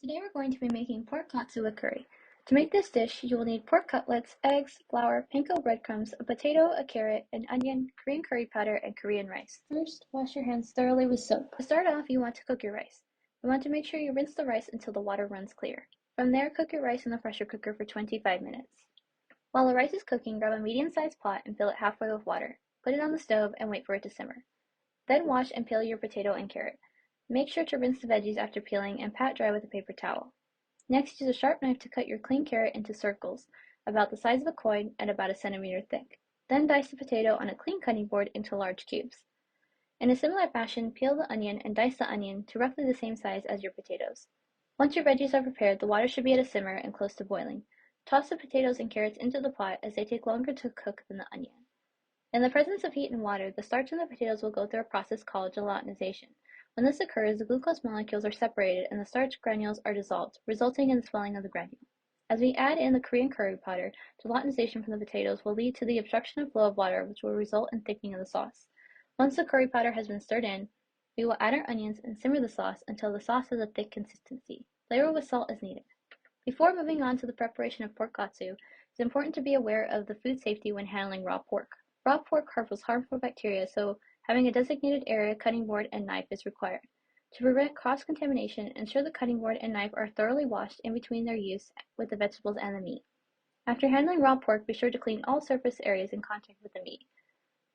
Today we're going to be making pork katsu with curry. To make this dish, you will need pork cutlets, eggs, flour, panko breadcrumbs, a potato, a carrot, an onion, Korean curry powder, and Korean rice. First, wash your hands thoroughly with soap. To start off, you want to cook your rice. You want to make sure you rinse the rice until the water runs clear. From there, cook your rice in the pressure cooker for 25 minutes. While the rice is cooking, grab a medium-sized pot and fill it halfway with water. Put it on the stove and wait for it to simmer. Then wash and peel your potato and carrot. Make sure to rinse the veggies after peeling and pat dry with a paper towel. Next, use a sharp knife to cut your clean carrot into circles, about the size of a coin and about a centimeter thick. Then dice the potato on a clean cutting board into large cubes. In a similar fashion, peel the onion and dice the onion to roughly the same size as your potatoes. Once your veggies are prepared, the water should be at a simmer and close to boiling. Toss the potatoes and carrots into the pot as they take longer to cook than the onion. In the presence of heat and water, the starch in the potatoes will go through a process called gelatinization. When this occurs, the glucose molecules are separated and the starch granules are dissolved, resulting in the swelling of the granule. As we add in the Korean curry powder, gelatinization from the potatoes will lead to the obstruction of flow of water, which will result in thickening of the sauce. Once the curry powder has been stirred in, we will add our onions and simmer the sauce until the sauce has a thick consistency. Flavor with salt as needed. Before moving on to the preparation of pork katsu, it's important to be aware of the food safety when handling raw pork. Raw pork harbors harmful bacteria, so having a designated area, cutting board, and knife is required. To prevent cross-contamination, ensure the cutting board and knife are thoroughly washed in between their use with the vegetables and the meat. After handling raw pork, be sure to clean all surface areas in contact with the meat.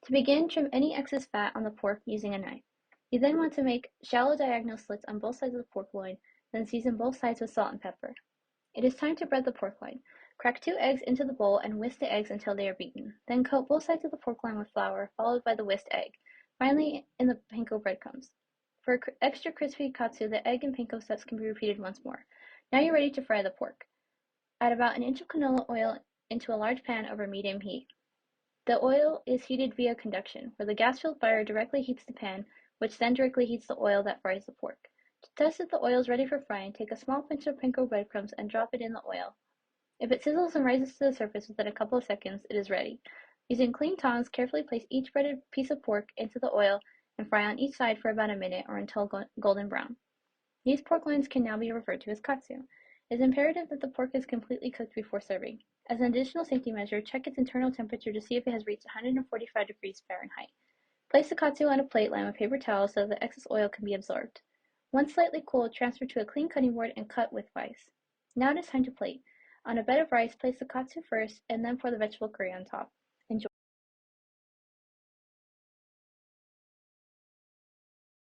To begin, trim any excess fat on the pork using a knife. You then want to make shallow diagonal slits on both sides of the pork loin, then season both sides with salt and pepper. It is time to bread the pork loin. Crack 2 eggs into the bowl and whisk the eggs until they are beaten. Then coat both sides of the pork loin with flour, followed by the whisked egg. Finally, in the panko breadcrumbs. For extra crispy katsu, the egg and panko steps can be repeated once more. Now you're ready to fry the pork. Add about an inch of canola oil into a large pan over medium heat. The oil is heated via conduction, where the gas-filled fire directly heats the pan, which then directly heats the oil that fries the pork. To test if the oil is ready for frying, take a small pinch of panko breadcrumbs and drop it in the oil. If it sizzles and rises to the surface within a couple of seconds, it is ready. Using clean tongs, carefully place each breaded piece of pork into the oil and fry on each side for about a minute or until golden brown. These pork loins can now be referred to as katsu. It is imperative that the pork is completely cooked before serving. As an additional safety measure, check its internal temperature to see if it has reached 145 degrees Fahrenheit. Place the katsu on a plate lined with paper towels so that the excess oil can be absorbed. Once slightly cooled, transfer to a clean cutting board and cut with vise. Now it is time to plate. On a bed of rice, place the katsu first and then pour the vegetable curry on top.